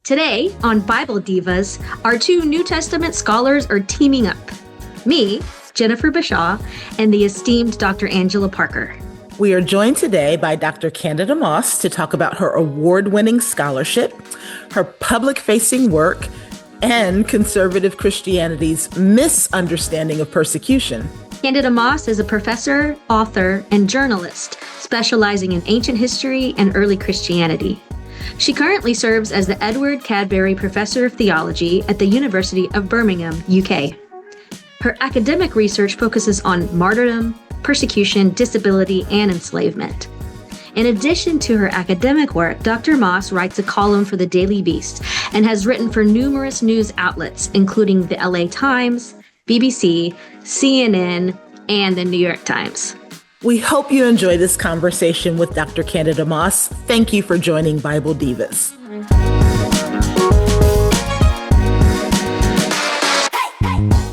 Today, on Bible Divas, our two New Testament scholars are teaming up. Me, Jennifer Bashaw, and the esteemed Dr. Angela Parker. We are joined today by Dr. Candida Moss to talk about her award-winning scholarship, her public-facing work, and conservative Christianity's misunderstanding of persecution. Candida Moss is a professor, author, and journalist specializing in ancient history and early Christianity. She currently serves as the Edward Cadbury Professor of Theology at the University of Birmingham, UK. Her academic research focuses on martyrdom, persecution, disability, and enslavement. In addition to her academic work, Dr. Moss writes a column for the Daily Beast and has written for numerous news outlets, including the LA Times, BBC, CNN, and the New York Times. We hope you enjoy this conversation with Dr. Candida Moss. Thank you for joining Bible Divas.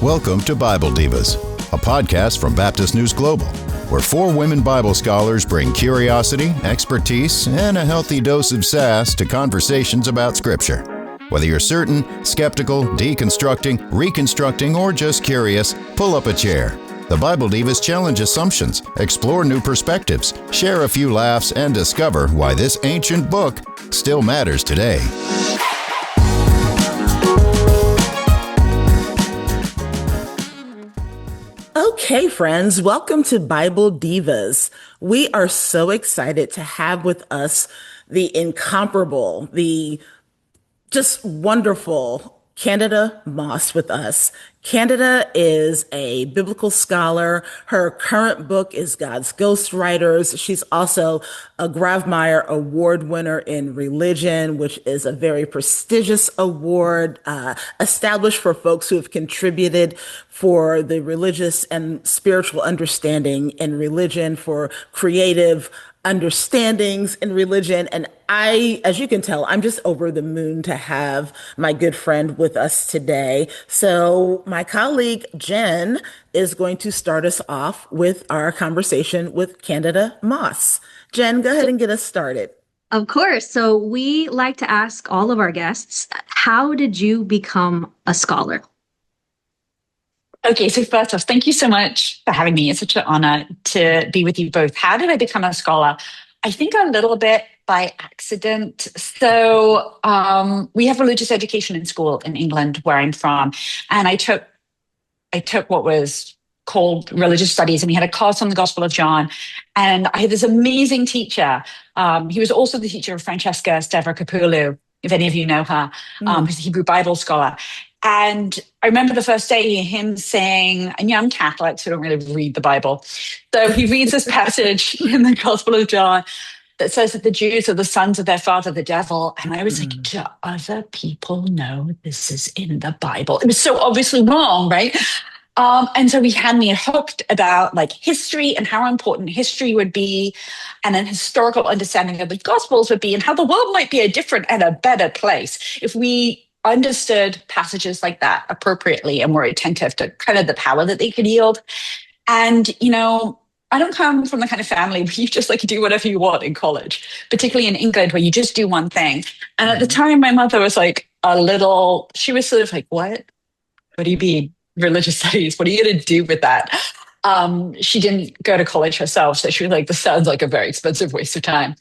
Welcome to Bible Divas, a podcast from Baptist News Global, where four women Bible scholars bring curiosity, expertise, and a healthy dose of sass to conversations about Scripture. Whether you're certain, skeptical, deconstructing, reconstructing, or just curious, pull up a chair. The Bible Divas challenge assumptions, explore new perspectives, share a few laughs, and discover why this ancient book still matters today. Okay, friends, welcome to Bible Divas. We are so excited to have with us the incomparable, the just wonderful Candida Moss with us. Candida is a biblical scholar. Her current book is God's Ghostwriters. She's also a Gravmeyer Award winner in religion, which is a very prestigious award established for folks who have contributed for the religious and spiritual understanding in religion, for creative understandings in religion. And as you can tell, I'm just over the moon to have my good friend with us today. So my colleague, Jen, is going to start us off with our conversation with Candida Moss. Jen, go ahead and get us started. Of course. So we like to ask all of our guests, how did you become a scholar? Okay, so first off, thank you so much for having me. It's such an honor to be with you both. How did I become a scholar? I think a little bit by accident. So we have religious education in school in England, where I'm from, and I took what was called religious studies, and we had a class on the Gospel of John, and I had this amazing teacher. He was also the teacher of Francesca Stavrakopoulos, if any of you know her, who's a Hebrew Bible scholar. And I remember the first day him saying, and I'm Catholic, so I don't really read the Bible. So he reads this passage in the Gospel of John that says that the Jews are the sons of their father, the devil. And I was like, do other people know this is in the Bible? It was so obviously wrong, right? And so he had me hooked about like history and how important history would be, and then historical understanding of the Gospels would be, and how the world might be a different and a better place if we understood passages like that appropriately and were attentive to kind of the power that they could yield. And, I don't come from the kind of family where you just like do whatever you want in college, particularly in England where you just do one thing. And at the time, my mother was like she was sort of like, what do you mean religious studies? What are you going to do with that? She didn't go to college herself. So she was like, this sounds like a very expensive waste of time.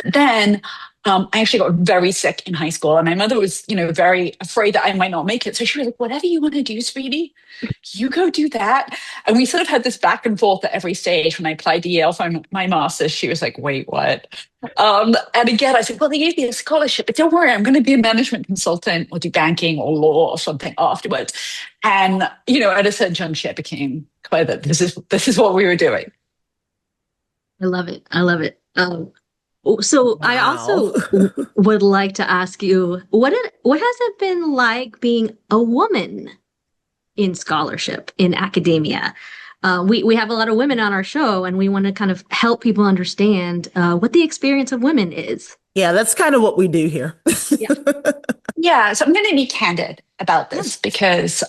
But then I actually got very sick in high school, and my mother was, very afraid that I might not make it. So she was like, whatever you want to do, sweetie, you go do that. And we sort of had this back and forth at every stage. When I applied to Yale for my master's, she was like, wait, what? And again, I said, well, they gave me a scholarship, but don't worry, I'm going to be a management consultant or do banking or law or something afterwards. And, at a certain juncture, it became clear that this is what we were doing. I love it. So wow. I also would like to ask you, what has it been like being a woman in scholarship, in academia? We have a lot of women on our show, and we want to kind of help people understand what the experience of women is. Yeah, that's kind of what we do here. Yeah, so I'm going to be candid about this because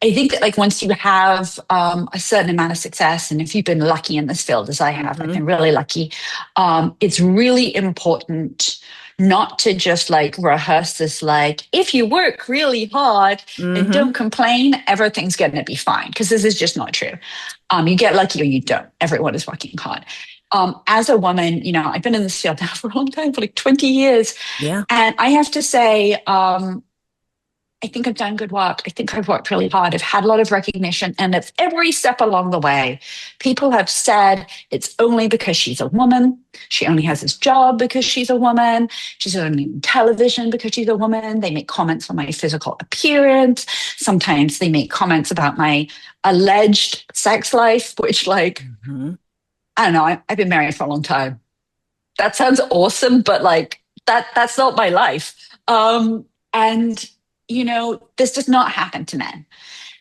I think that once you have a certain amount of success, and if you've been lucky in this field as I have, I've been really lucky, it's really important not to just like rehearse this, like, if you work really hard and Mm-hmm. don't complain, everything's going to be fine. Because this is just not true. You get lucky or you don't. Everyone is working hard. As a woman, I've been in this field now for a long time, for like 20 years. Yeah. And I have to say, I think I've done good work. I think I've worked really hard. I've had a lot of recognition. And it's every step along the way, people have said it's only because she's a woman. She only has this job because she's a woman. She's only on television because she's a woman. They make comments on my physical appearance. Sometimes they make comments about my alleged sex life, which, like, Mm-hmm. I don't know. I've been married for a long time. That sounds awesome, but like that's not my life. And this does not happen to men.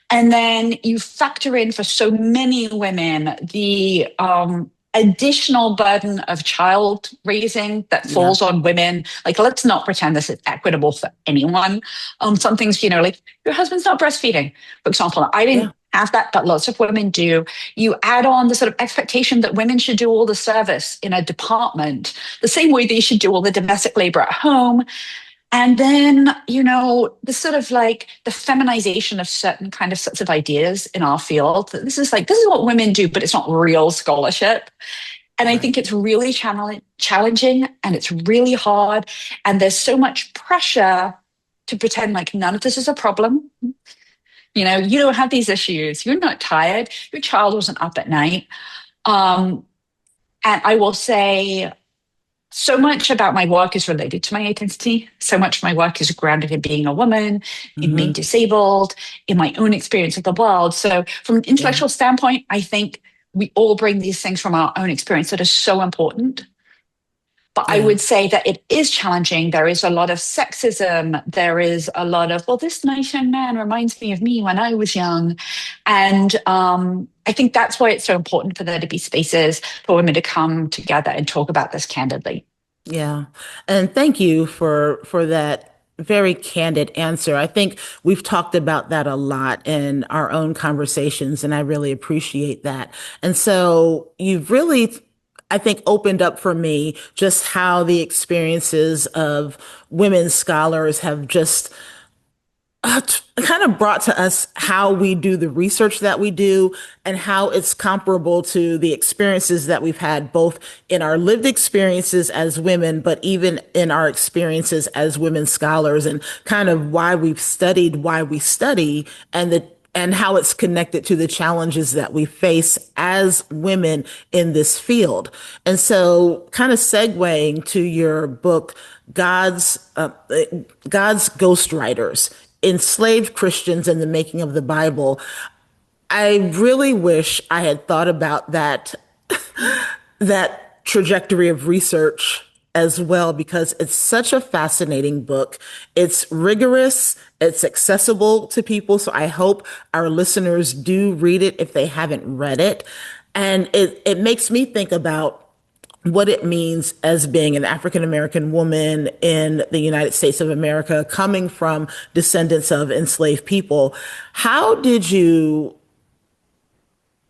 And then you factor in for so many women the additional burden of child raising that Yeah. falls on women. Like, let's not pretend this is equitable for anyone. Some things, like your husband's not breastfeeding, for example. I Yeah. didn't have that, but lots of women do. You add on the sort of expectation that women should do all the service in a department, the same way they should do all the domestic labor at home. And then, the sort of like the feminization of certain kind of sets of ideas in our field. This is what women do, but it's not real scholarship. And I think Right. it's really challenging and it's really hard. And there's so much pressure to pretend like none of this is a problem. You don't have these issues. You're not tired. Your child wasn't up at night. And I will say, so much about my work is related to my identity. So much of my work is grounded in being a woman, in being Mm-hmm. disabled, in my own experience of the world. So, from an Yeah. intellectual standpoint, I think we all bring these things from our own experience that are so important. But I Yeah. would say that it is challenging. There is a lot of sexism. There is a lot of, well, this nice young man reminds me of me when I was young. And I think that's why it's so important for there to be spaces for women to come together and talk about this candidly. Yeah. And thank you for that very candid answer. I think we've talked about that a lot in our own conversations, and I really appreciate that. And so you've really, I think, opened up for me just how the experiences of women scholars have just kind of brought to us how we do the research that we do and how it's comparable to the experiences that we've had both in our lived experiences as women, but even in our experiences as women scholars, and kind of why we've studied why we study, and how it's connected to the challenges that we face as women in this field. And so, kind of segueing to your book, God's Ghostwriters, Enslaved Christians and the Making of the Bible. I really wish I had thought about that trajectory of research as well, because it's such a fascinating book. It's rigorous, it's accessible to people. So I hope our listeners do read it if they haven't read it. And it makes me think about what it means as being an African American woman in the United States of America, coming from descendants of enslaved people. How did you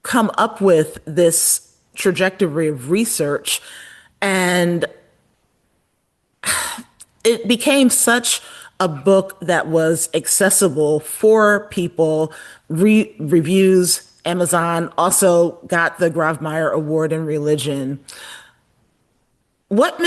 come up with this trajectory of research? And it became such a book that was accessible for people. Reviews, Amazon also got the Gravmeyer Award in Religion. What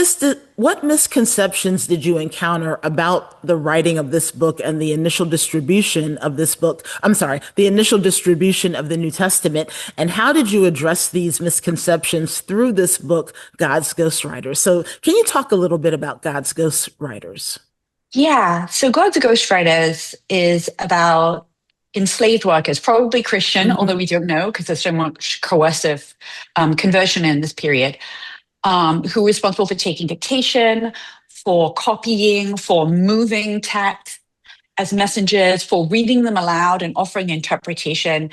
misconceptions did you encounter about the writing of this book and the initial distribution of this book? I'm sorry, the initial distribution of the New Testament, and how did you address these misconceptions through this book, God's Ghostwriters? So can you talk a little bit about God's Ghostwriters? Yeah. So God's Ghostwriters is about enslaved workers, probably Christian, although we don't know because there's so much coercive conversion in this period, who are responsible for taking dictation, for copying, for moving text as messengers, for reading them aloud and offering interpretation,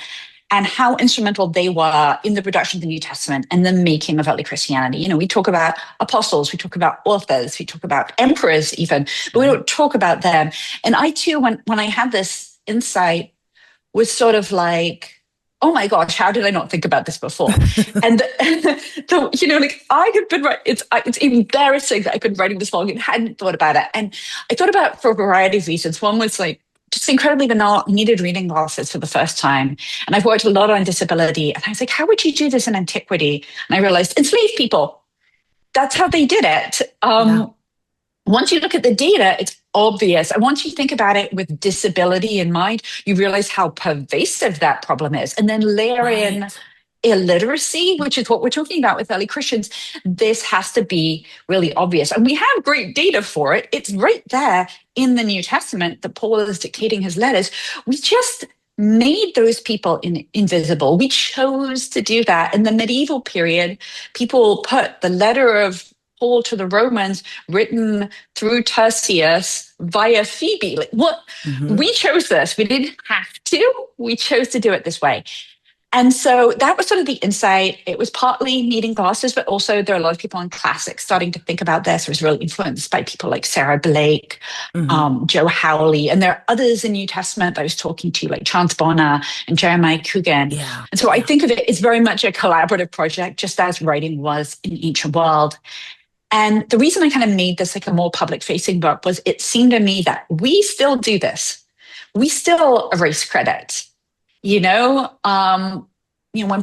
and how instrumental they were in the production of the New Testament and the making of early Christianity. We talk about apostles, we talk about authors, we talk about emperors even, but we don't talk about them. And I too, when I had this insight, was sort of like, oh my gosh, how did I not think about this before? And like I have been it's embarrassing that I've been writing this long and hadn't thought about it. And I thought about it for a variety of reasons. One was like just incredibly banal. I needed reading glasses for the first time. And I've worked a lot on disability. And I was like, how would you do this in antiquity? And I realized enslaved people. That's how they did it. Once you look at the data, it's obvious. And once you think about it with disability in mind, you realize how pervasive that problem is. And then layer in illiteracy, which is what we're talking about with early Christians. This has to be really obvious. And we have great data for it. It's right there in the New Testament that Paul is dictating his letters. We just made those people invisible. We chose to do that. In the medieval period, people put the letter of Paul to the Romans written through Tertius via Phoebe. Like, what? We chose this. We didn't have to. We chose to do it this way. And so that was sort of the insight. It was partly needing glasses, but also there are a lot of people in classics starting to think about this. I was really influenced by people like Sarah Blake, Joe Howley, and there are others in New Testament that I was talking to, like Chance Bonner and Jeremiah Coogan. And so I think of it as very much a collaborative project, just as writing was in the ancient world. And the reason I kind of made this like a more public-facing book was it seemed to me that we still do this. We still erase credit. When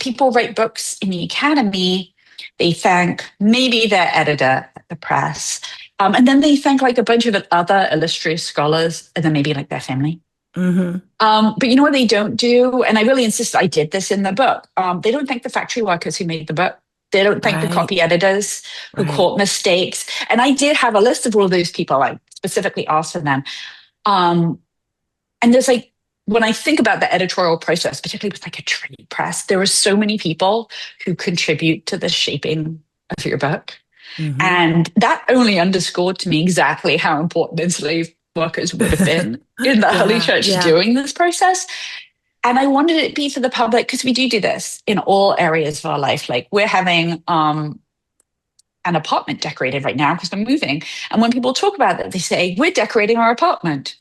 people write books in the academy, they thank maybe their editor at the press, and then they thank like a bunch of other illustrious scholars, and then maybe like their family. But you know what they don't do? And I really insist I did this in the book. They don't thank the factory workers who made the book. They don't thank the copy editors who caught mistakes. And I did have a list of all of those people. I specifically asked for them. And there's like, when I think about the editorial process, particularly with like a trade press, there are so many people who contribute to the shaping of your book. And that only underscored to me exactly how important enslaved workers would have been in the early church doing this process. And I wanted it to be for the public because we do this in all areas of our life. Like we're having an apartment decorated right now because we're moving. And when people talk about it, they say, we're decorating our apartment.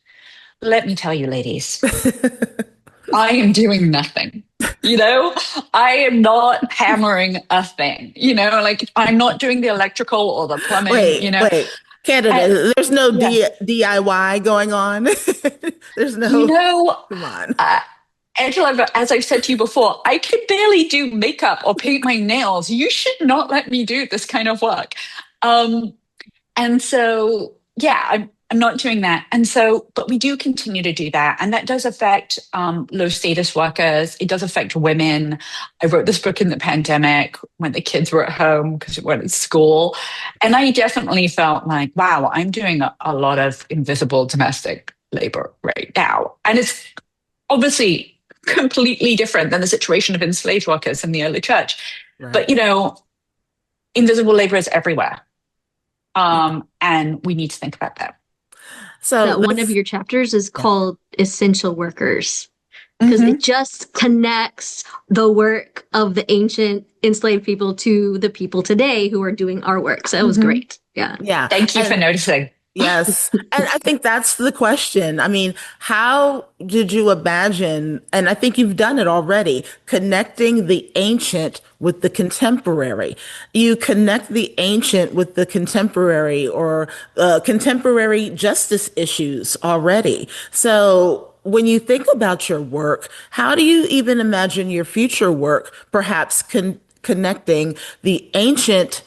Let me tell you, ladies, I am doing nothing. I am not hammering a thing. Like I'm not doing the electrical or the plumbing. Wait. Candida, there's no DIY going on. There's no. Come on. Angela, as I've said to you before, I could barely do makeup or paint my nails. You should not let me do this kind of work. And so, I'm not doing that. And so, but we do continue to do that. And that does affect low status workers. It does affect women. I wrote this book in the pandemic when the kids were at home because we weren't at school. And I definitely felt like, wow, I'm doing a lot of invisible domestic labor right now. And it's obviously completely different than the situation of enslaved workers in the early church. But, invisible labor is everywhere. And we need to think about that. So one of your chapters is called Essential Workers because it just connects the work of the ancient enslaved people to the people today who are doing our work. So it was great. Yeah. Thank you for noticing. Yes. And I think that's the question. I mean, how did you imagine, and I think you've done it already, connecting the ancient with the contemporary? You connect the ancient with the contemporary or contemporary justice issues already. So when you think about your work, how do you even imagine your future work, perhaps connecting the ancient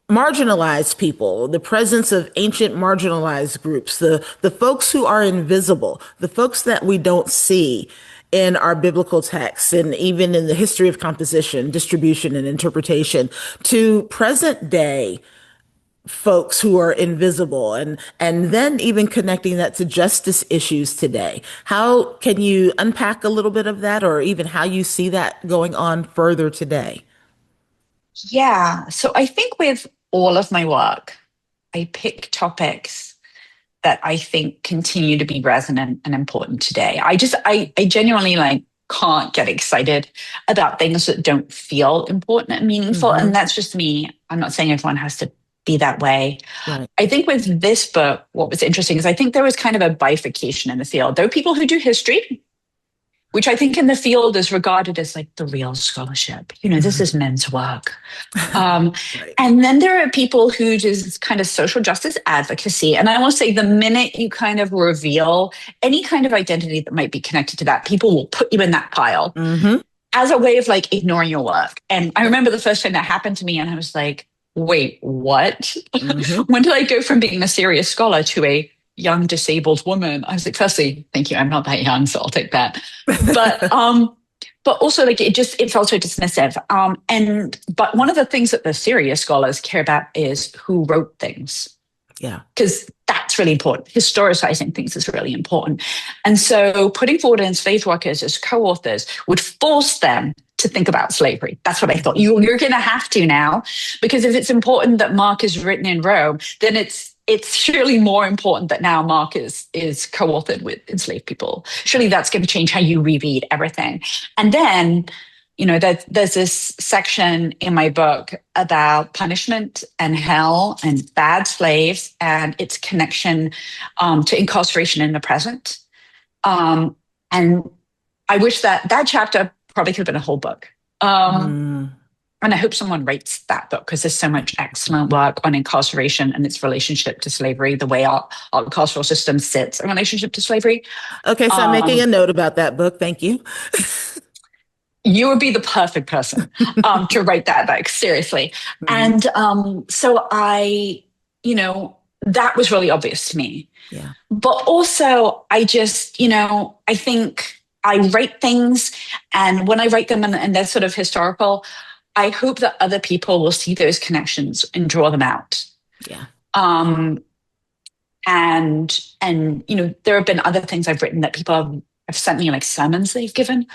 marginalized people, the presence of ancient marginalized groups, the folks who are invisible, the folks that we don't see in our biblical texts and even in the history of composition, distribution, and interpretation, to present day folks who are invisible, and then even connecting that to justice issues today. How can you unpack a little bit of that, or even how you see that going on further today? Yeah. So I think with all of my work, I pick topics that I think continue to be resonant and important today. I genuinely can't get excited about things that don't feel important and meaningful. And that's just me. I'm not saying everyone has to be that way. Right. I think with this book, what was interesting is I think there was kind of a bifurcation in the field. There are people who do history which I think in the field is regarded as like the real scholarship. This is men's work. Right. And then there are people who just kind of social justice advocacy. And I will say the minute you kind of reveal any kind of identity that might be connected to that, people will put you in that pile as a way of like ignoring your work. And I remember the first time that happened to me and I was like, wait, what? When did I go from being a serious scholar to a young disabled woman? I was like, firstly, thank you. I'm not that young, so I'll take that. But also like it felt so dismissive. But one of the things that the serious scholars care about is who wrote things. Yeah. Because that's really important. Historicizing things is really important. And so putting forward enslaved workers as co-authors would force them to think about slavery. That's what I thought. You're going to have to now, because if it's important that Mark is written in Rome, then it's surely more important that now Mark is co-authored with enslaved people. Surely that's going to change how you reread everything. And then, there's this section in my book about punishment and hell and bad slaves and its connection to incarceration in the present. And I wish that chapter probably could have been a whole book. And I hope someone writes that book because there's so much excellent work on incarceration and its relationship to slavery, the way our carceral system sits in relationship to slavery. Okay, so I'm making a note about that book. Thank you. You would be the perfect person to write that book, seriously. And so that was really obvious to me. Yeah. But also, I just, I think I write things, and when I write them and they're sort of historical, I hope that other people will see those connections and draw them out. Yeah. And there have been other things I've written that people have sent me, like sermons they've given.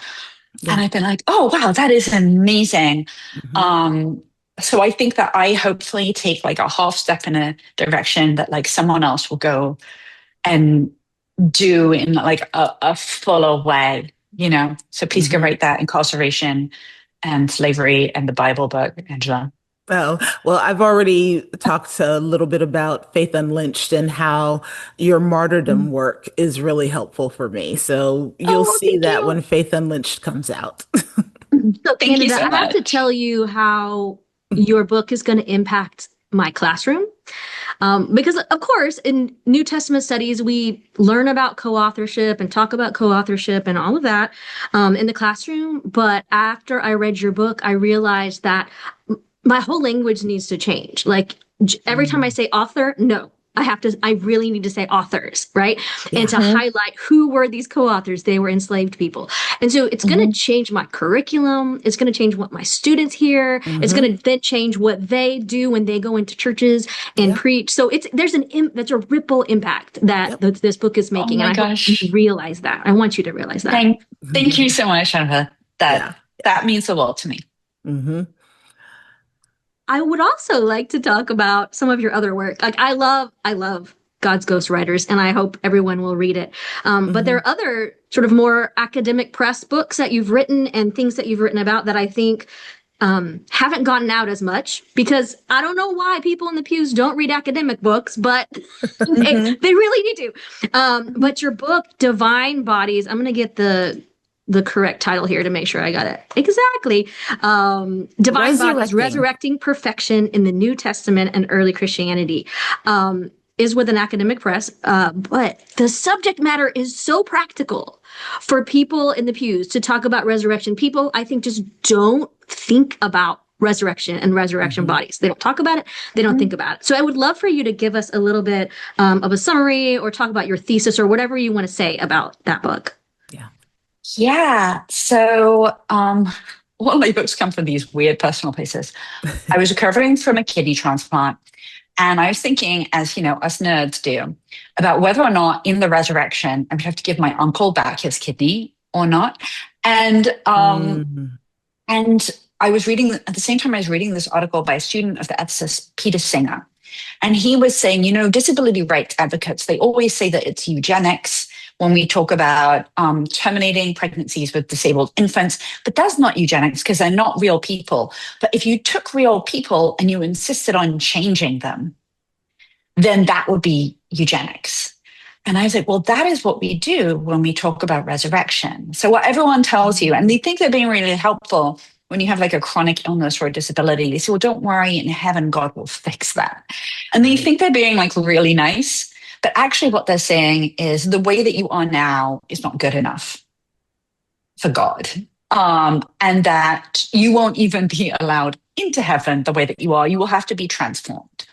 Yeah. And I've been like, oh, wow, that is amazing. So I think that I hopefully take like a half step in a direction that like someone else will go and do in like a fuller way, So please go write that, Incarceration and Slavery and the Bible book, Angela. Oh, well, I've already talked a little bit about Faith Unlynched and how your martyrdom work is really helpful for me. So you'll see that when Faith Unlynched comes out. So Candida, I have to tell you how your book is going to impact my classroom. Because of course, in New Testament studies, we learn about co-authorship and talk about co-authorship and all of that in the classroom. But after I read your book, I realized that my whole language needs to change. Like every time I say author, no, I really need to say authors, right? Yeah. And to highlight who were these co-authors. They were enslaved people. And so it's going to change my curriculum. It's going to change what my students hear. It's going to then change what they do when they go into churches and preach. So there's a ripple impact that this book is making. Oh my and gosh. I hope you realize that. I want you to realize that. Thank you so much, Jennifer. That means a lot to me. I would also like to talk about some of your other work. Like I love God's Ghostwriters, and I hope everyone will read it. But there are other sort of more academic press books that you've written and things that you've written about that I think haven't gotten out as much, because I don't know why people in the pews don't read academic books, but they really need to. But your book, Divine Bodies, I'm going to get the correct title here to make sure I got it exactly. Divine Bodies, Resurrecting Perfection in the New Testament and Early Christianity, is with an academic press. But the subject matter is so practical for people in the pews to talk about resurrection. People, I think, just don't think about resurrection and resurrection bodies. They don't talk about it. They don't think about it. So I would love for you to give us a little bit of a summary or talk about your thesis or whatever you want to say about that book. Yeah. So all of my books come from these weird personal places. I was recovering from a kidney transplant, and I was thinking, as us nerds do, about whether or not in the resurrection I would have to give my uncle back his kidney or not. And I was reading, at the same time I was reading this article by a student of the ethicist, Peter Singer. And he was saying, disability rights advocates, they always say that it's eugenics when we talk about terminating pregnancies with disabled infants, but that's not eugenics because they're not real people. But if you took real people and you insisted on changing them, then that would be eugenics. And I was like, well, that is what we do when we talk about resurrection. So what everyone tells you, and they think they're being really helpful when you have like a chronic illness or a disability, they say, well, don't worry, in heaven, God will fix that. And they think they're being like really nice. But actually what they're saying is the way that you are now is not good enough for God. And that you won't even be allowed into heaven the way that you are. You will have to be transformed.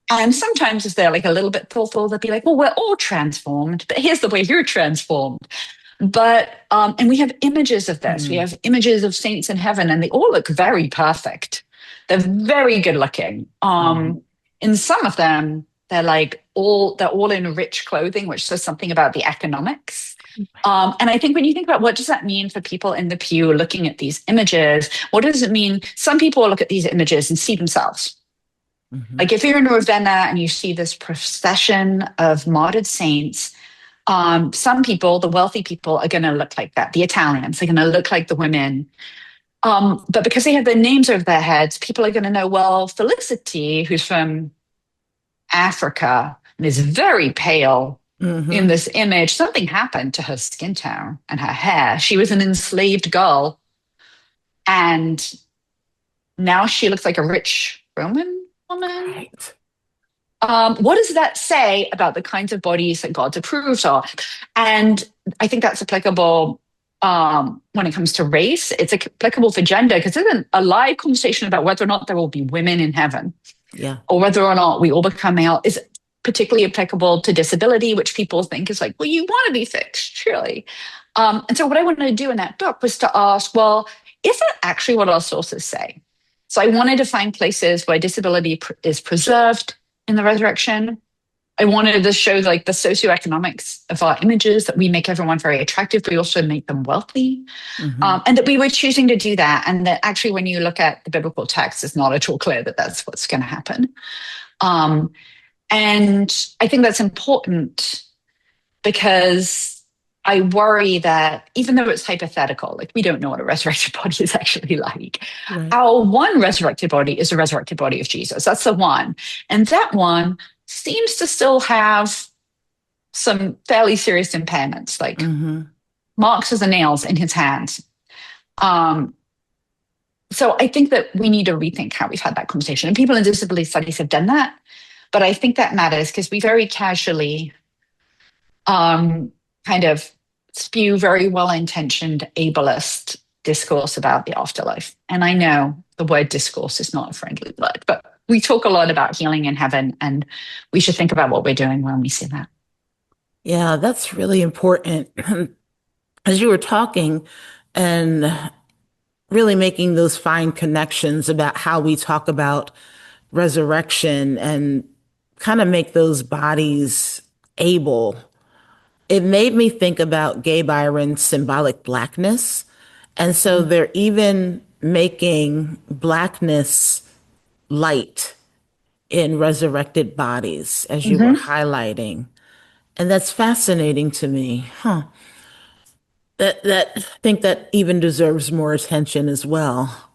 And sometimes if they're like a little bit thoughtful, they'll be like, well, we're all transformed, but here's the way you're transformed. But, and we have images of this. We have images of saints in heaven, and they all look very perfect. They're very good looking. In some of them, they're all in rich clothing, which says something about the economics. And I think when you think about what does that mean for people in the pew looking at these images, what does it mean? Some people look at these images and see themselves. Like if you're in Ravenna and you see this procession of martyred saints, some people, the wealthy people, are going to look like that. The Italians are going to look like the women. But because they have their names over their heads, people are going to know, well, Felicity, who's from Africa and is very pale in this image, something happened to her skin tone and her hair. She was an enslaved girl. And now she looks like a rich Roman woman. Right. What does that say about the kinds of bodies that God approves of? And I think that's applicable when it comes to race. It's applicable for gender because there's a live conversation about whether or not there will be women in heaven, or whether or not we all become male. Is particularly applicable to disability, which people think is like, well, you want to be fixed, surely. And so what I wanted to do in that book was to ask, well, is that actually what our sources say? So I wanted to find places where disability is preserved in the resurrection. I wanted to show like the socioeconomics of our images, that we make everyone very attractive, but we also make them wealthy. And that we were choosing to do that. And that actually, when you look at the biblical text, it's not at all clear that that's what's going to happen. And I think that's important because I worry that even though it's hypothetical, like we don't know what a resurrected body is actually like, our one resurrected body is a resurrected body of Jesus. That's the one. And that one seems to still have some fairly serious impairments, like marks of the nails in his hands. So I think that we need to rethink how we've had that conversation. And people in disability studies have done that. But I think that matters because we very casually kind of spew very well-intentioned ableist discourse about the afterlife. And I know the word discourse is not a friendly word, but we talk a lot about healing in heaven, and we should think about what we're doing when we see that. Yeah, that's really important. As you were talking and really making those fine connections about how we talk about resurrection and kind of make those bodies able, it made me think about Gay Byron's symbolic blackness. And so they're even making blackness light in resurrected bodies, as you were highlighting. And that's fascinating to me. That I think that even deserves more attention as well.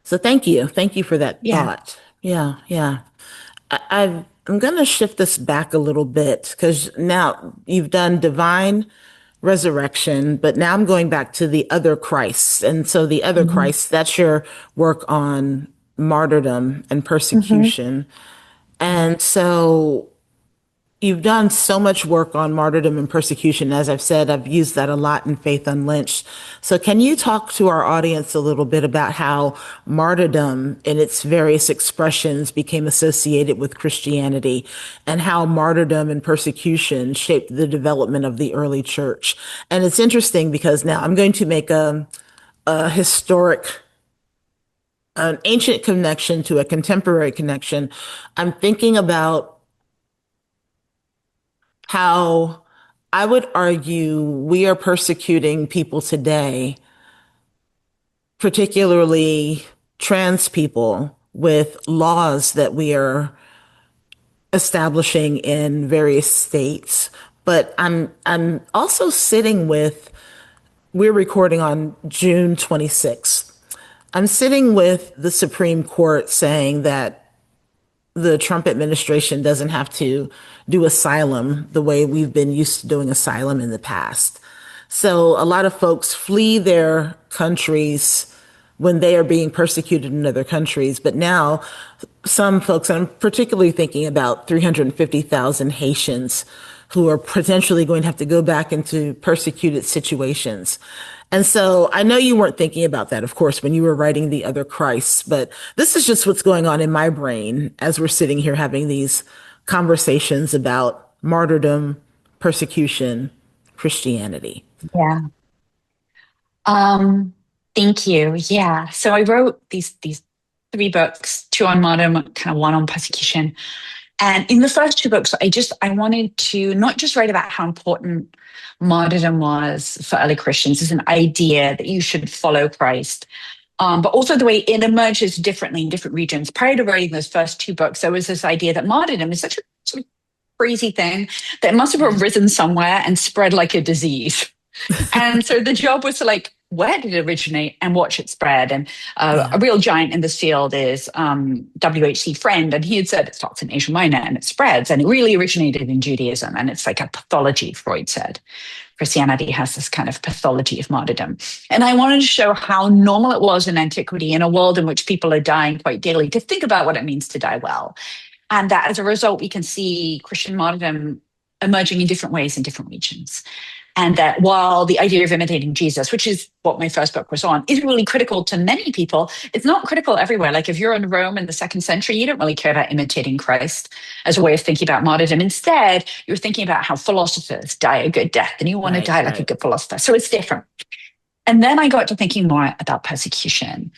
So thank you. Thank you for that thought. Yeah. I'm going to shift this back a little bit because now you've done divine resurrection, but now I'm going back to the other Christ. And so the other Christ, that's your work on martyrdom and persecution. And so you've done so much work on martyrdom and persecution. As I've said, I've used that a lot in Faith Unlynched. So can you talk to our audience a little bit about how martyrdom in its various expressions became associated with Christianity and how martyrdom and persecution shaped the development of the early church? And it's interesting because now I'm going to make an ancient connection to a contemporary connection. I'm thinking about how I would argue we are persecuting people today, particularly trans people, with laws that we are establishing in various states. But I'm also sitting with, we're recording on June 26th. I'm sitting with the Supreme Court saying that the Trump administration doesn't have to do asylum the way we've been used to doing asylum in the past. So a lot of folks flee their countries when they are being persecuted in other countries. But now some folks, I'm particularly thinking about 350,000 Haitians who are potentially going to have to go back into persecuted situations. And so I know you weren't thinking about that, of course, when you were writing The Other Christ, but this is just what's going on in my brain as we're sitting here having these conversations about martyrdom, persecution, Christianity. Yeah. Thank you. Yeah. So I wrote these three books, two on martyrdom, kind of one on persecution. And in the first two books, I wanted to not just write about how important martyrdom was for early Christians as an idea that you should follow Christ, but also the way it emerges differently in different regions. Prior to writing those first two books, there was this idea that martyrdom is such a sort of crazy thing that must have arisen somewhere and spread like a disease. And so the job was to where did it originate and watch it spread? And a real giant in this field is W.H.C. Friend. And he had said it starts in Asia Minor and it spreads. And it really originated in Judaism. And it's like a pathology, Freud said. Christianity has this kind of pathology of martyrdom. And I wanted to show how normal it was in antiquity in a world in which people are dying quite daily to think about what it means to die well. And that as a result, we can see Christian martyrdom emerging in different ways in different regions. And that while the idea of imitating Jesus, which is what my first book was on, is really critical to many people, it's not critical everywhere. Like if you're in Rome in the 2nd century, you don't really care about imitating Christ as a way of thinking about martyrdom. Instead, you're thinking about how philosophers die a good death and you want to die like a good philosopher. So it's different. And then I got to thinking more about persecution.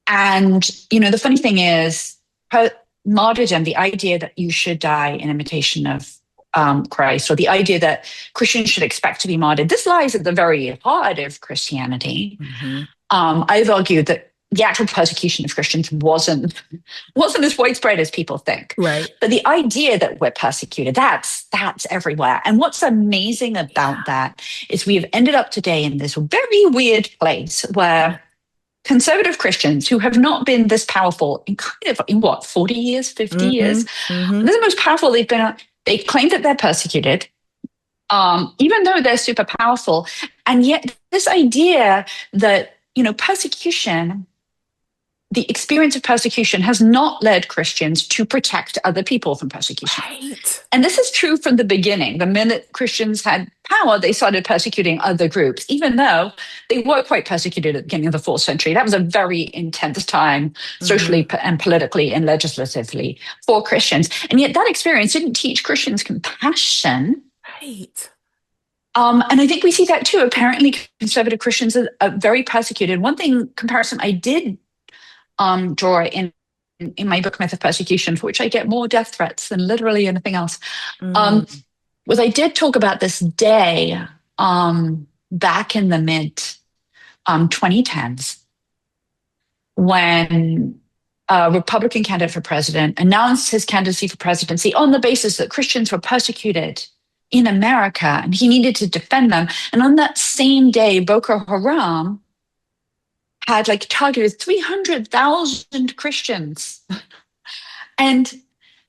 And, the funny thing is, martyrdom, the idea that you should die in imitation of Christ, or the idea that Christians should expect to be martyred. This lies at the very heart of Christianity. Mm-hmm. I've argued that the actual persecution of Christians wasn't as widespread as people think. Right. But the idea that we're persecuted, that's everywhere. And what's amazing about that is we have ended up today in this very weird place where conservative Christians who have not been this powerful in 40 years, 50 years, they're the most powerful they've been. They claim that they're persecuted, even though they're super powerful. And yet this idea that, persecution, the experience of persecution has not led Christians to protect other people from persecution. Right. And this is true from the beginning. The minute Christians had power, they started persecuting other groups, even though they were quite persecuted at the beginning of the 4th century. That was a very intense time, socially and politically and legislatively for Christians. And yet that experience didn't teach Christians compassion. Right. And I think we see that too. Apparently, conservative Christians are very persecuted. One comparison I did draw in my book, Myth of Persecution, for which I get more death threats than literally anything else, was I did talk about this day back in the mid 2010s when a Republican candidate for president announced his candidacy for presidency on the basis that Christians were persecuted in America and he needed to defend them. And on that same day, Boko Haram had targeted 300,000 Christians. And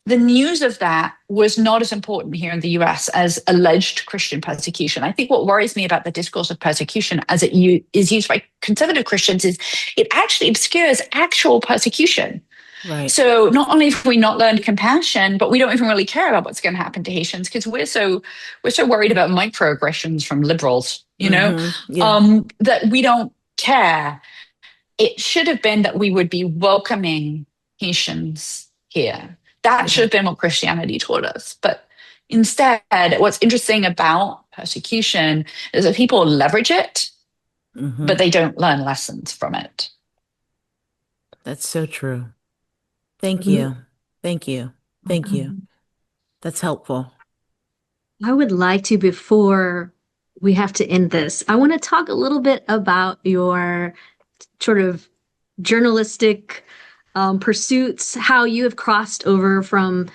the news of that was not as important here in the US as alleged Christian persecution. I think what worries me about the discourse of persecution as it is used by conservative Christians is it actually obscures actual persecution. Right. So not only have we not learned compassion, but we don't even really care about what's going to happen to Haitians because we're so worried about microaggressions from liberals, that we don't care. It should have been that we would be welcoming Haitians here. That should have been what Christianity taught us. But instead, what's interesting about persecution is that people leverage it, but they don't learn lessons from it. That's so true. Thank you. Thank you. Thank you. That's helpful. I would like to, before we have to end this, I want to talk a little bit about your sort of journalistic pursuits, how you have crossed over from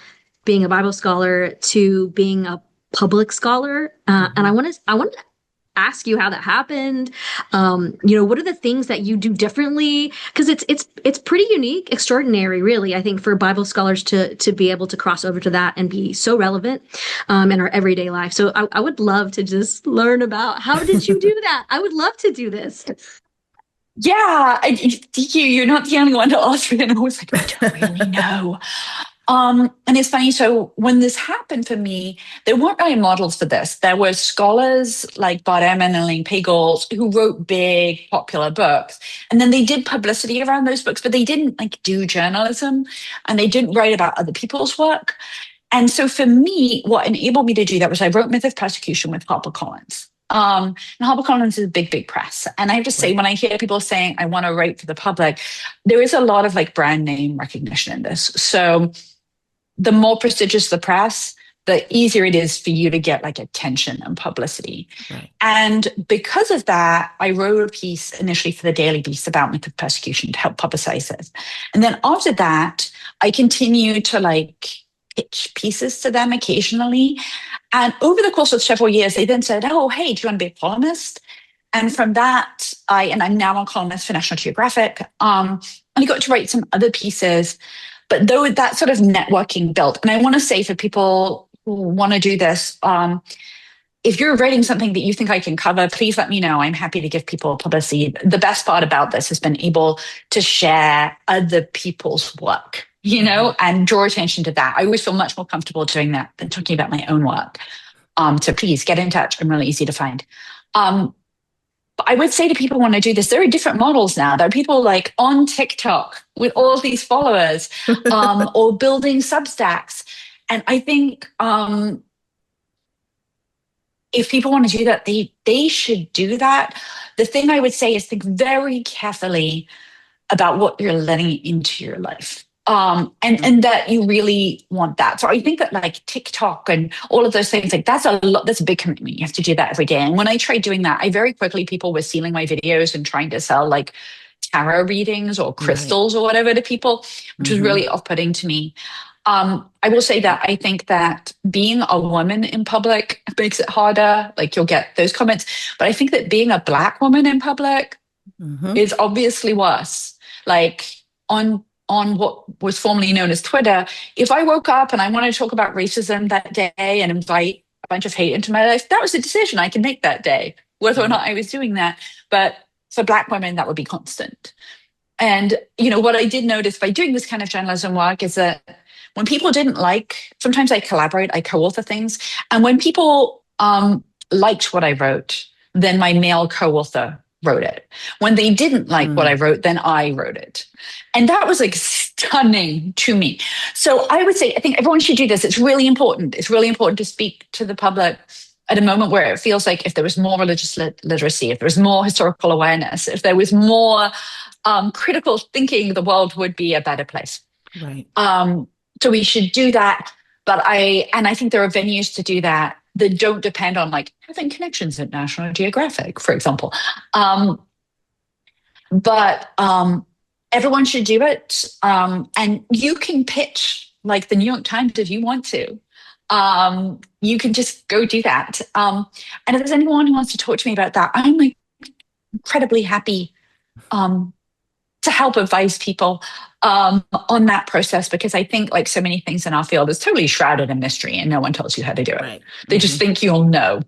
being a Bible scholar to being a public scholar. And I want to ask you how that happened. What are the things that you do differently? Because it's pretty unique, extraordinary, really. I think for Bible scholars to be able to cross over to that and be so relevant in our everyday life. So I would love to just learn about how did you do that? I would love to do this. Yeah, you're not the only one to ask me. And I was like, I don't really know. And it's funny. So when this happened for me, there weren't really models for this. There were scholars like Bart Ehrman and Elaine Pagels who wrote big, popular books. And then they did publicity around those books, but they didn't like do journalism and they didn't write about other people's work. And so for me, what enabled me to do that was I wrote Myth of Persecution with HarperCollins. And HarperCollins is a big, big press. And I have to say, when I hear people saying, I want to write for the public, there is a lot of like brand name recognition in this. So the more prestigious the press, the easier it is for you to get like attention and publicity. Right. And because of that, I wrote a piece initially for the Daily Beast about Myth of Persecution to help publicize it. And then after that, I continued to like pitch pieces to them occasionally. And over the course of several years, they then said, oh, hey, do you want to be a columnist? And from that, I'm now a columnist for National Geographic. And I got to write some other pieces. But though that sort of networking built, and I want to say for people who want to do this, if you're writing something that you think I can cover, please let me know. I'm happy to give people publicity. The best part about this has been able to share other people's work, and draw attention to that. I always feel much more comfortable doing that than talking about my own work. So please get in touch. I'm really easy to find. I would say to people who want to do this, there are different models now. There are people like on TikTok with all these followers or building Substacks. And I think if people want to do that, they should do that. The thing I would say is think very carefully about what you're letting into your life. And that you really want that. So I think that like TikTok and all of those things, like that's a big commitment. You have to do that every day. And when I tried doing that, people were stealing my videos and trying to sell like tarot readings or crystals or whatever to people, which was really off-putting to me. I will say that I think that being a woman in public makes it harder. Like you'll get those comments, but I think that being a Black woman in public is obviously worse. Like on what was formerly known as Twitter, if I woke up and I wanted to talk about racism that day and invite a bunch of hate into my life, that was a decision I can make that day, whether or not I was doing that. But for Black women, that would be constant. And, what I did notice by doing this kind of journalism work is that when people didn't sometimes I collaborate, I co-author things. And when people liked what I wrote, then my male co-author wrote it. When they didn't like what I wrote, then I wrote it. And that was like stunning to me. So I would say, I think everyone should do this. It's really important. It's really important to speak to the public at a moment where it feels like if there was more religious literacy, if there was more historical awareness, if there was more critical thinking, the world would be a better place. Right. So we should do that. But I think there are venues to do that don't depend on like having connections at National Geographic, for example. But everyone should do it. And you can pitch like the New York Times if you want to. You can just go do that. And if there's anyone who wants to talk to me about that, I'm like incredibly happy to help advise people on that process, because I think like so many things in our field is totally shrouded in mystery and no one tells you how to do it. Right. They just think you'll know.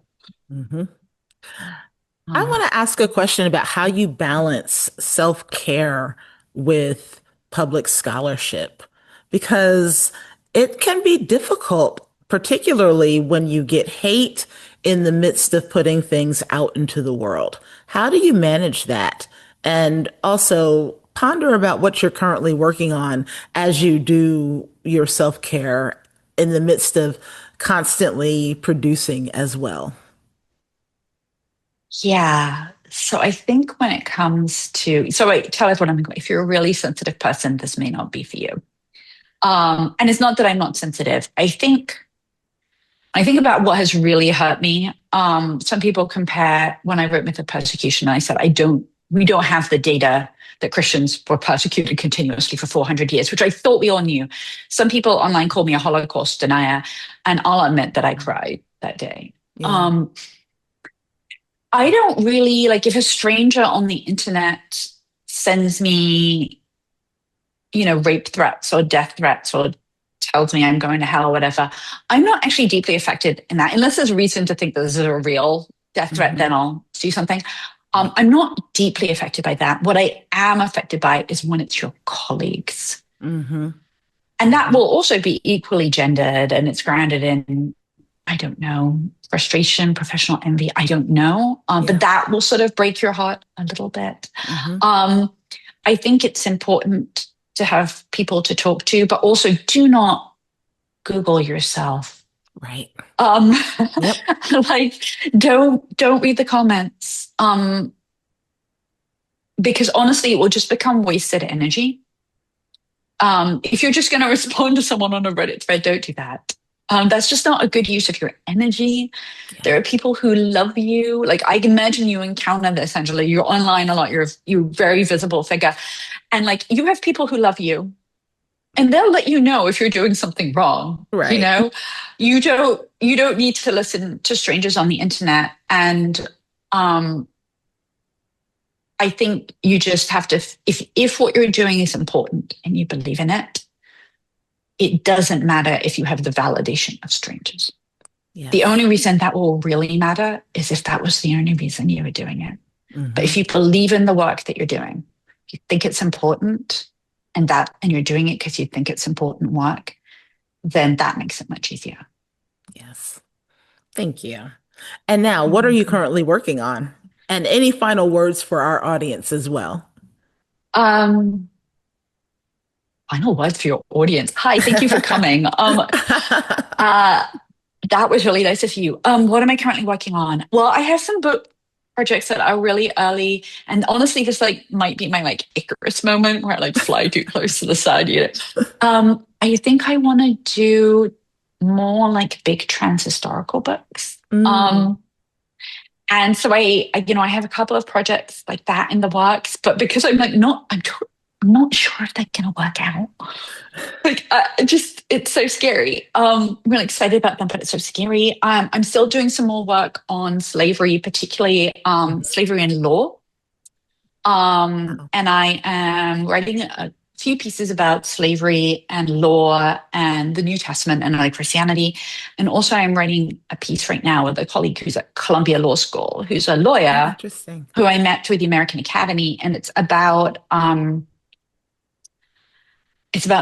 I want to ask a question about how you balance self-care with public scholarship, because it can be difficult, particularly when you get hate in the midst of putting things out into the world. How do you manage that? And also ponder about what you're currently working on as you do your self-care in the midst of constantly producing as well. Yeah. So I think when it comes to, I tell everyone, if you're a really sensitive person, this may not be for you. And it's not that I'm not sensitive. I think about what has really hurt me. Some people compare when I wrote Myth of Persecution, I said, we don't have the data that Christians were persecuted continuously for 400 years, which I thought we all knew. Some people online call me a Holocaust denier, and I'll admit that I cried that day. Yeah. I don't really like if a stranger on the internet sends me, rape threats or death threats or tells me I'm going to hell or whatever. I'm not actually deeply affected in that. Unless there's reason to think that this is a real death threat, then I'll do something. I'm not deeply affected by that. What I am affected by is when it's your colleagues. Mm-hmm. And that will also be equally gendered, and it's grounded in, I don't know, frustration, professional envy. I don't know. But that will sort of break your heart a little bit. Mm-hmm. I think it's important to have people to talk to, but also do not Google yourself. Right. Yep. Like don't read the comments. Because honestly, it will just become wasted energy. If you're just going to respond to someone on a Reddit thread, don't do that. That's just not a good use of your energy. Yeah. There are people who love you. Like I imagine you encounter this, Angela. You're online a lot. You're a very visible figure. And like you have people who love you. And they'll let you know if you're doing something wrong. Right. You don't need to listen to strangers on the internet. And I think you just have to, if what you're doing is important and you believe in it, it doesn't matter if you have the validation of strangers. Yes. The only reason that will really matter is if that was the only reason you were doing it. Mm-hmm. But if you believe in the work that you're doing, you think it's important, and you're doing it because you think it's important work, then that makes it much easier. Yes. Thank you. And now, what are you currently working on? And any final words for our audience as well? Final words for your audience. Hi, thank you for coming. That was really nice of you. What am I currently working on? Well, I have some book projects that are really early, and honestly, this might be my Icarus moment where I fly too close to the sun. I think I want to do more big trans-historical books. And so I have a couple of projects like that in the works, but because I'm not sure if they're gonna work out. It's so scary. I'm really excited about them, but it's so scary. I'm still doing some more work on slavery, particularly slavery and law. And I am writing a few pieces about slavery and law and the New Testament and Christianity. And also I'm writing a piece right now with a colleague who's at Columbia Law School, who's a lawyer who I met through the American Academy. And it's about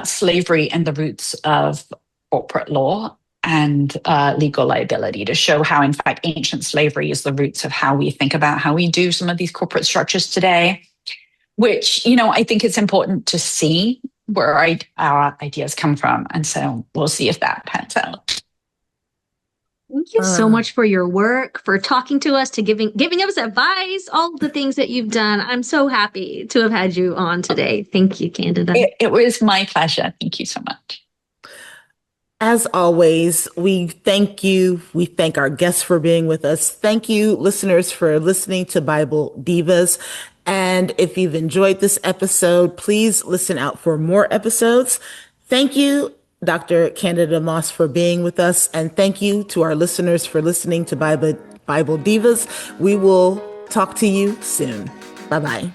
slavery and the roots of corporate law and legal liability, to show how, in fact, ancient slavery is the roots of how we think about how we do some of these corporate structures today, which, I think it's important to see where our ideas come from. And so we'll see if that pans out. Thank you so much for your work, for talking to us, to giving us advice, all the things that you've done. I'm so happy to have had you on today. Thank you, Candida. It was my pleasure. Thank you so much. As always, we thank you. We thank our guests for being with us. Thank you, listeners, for listening to Bible Divas. And if you've enjoyed this episode, please listen out for more episodes. Thank you, Dr. Candida Moss, for being with us. And thank you to our listeners for listening to Bible Divas. We will talk to you soon. Bye-bye.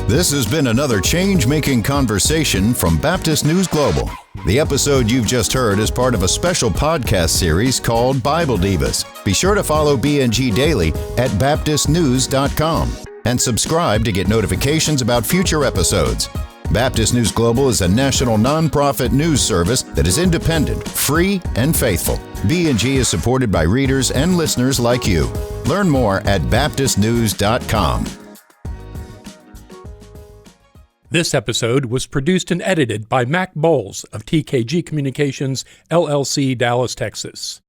This has been another change-making conversation from Baptist News Global. The episode you've just heard is part of a special podcast series called Bible Divas. Be sure to follow BNG daily at baptistnews.com and subscribe to get notifications about future episodes. Baptist News Global is a national nonprofit news service that is independent, free, and faithful. BNG is supported by readers and listeners like you. Learn more at baptistnews.com. This episode was produced and edited by Mac Bowles of TKG Communications, LLC, Dallas, Texas.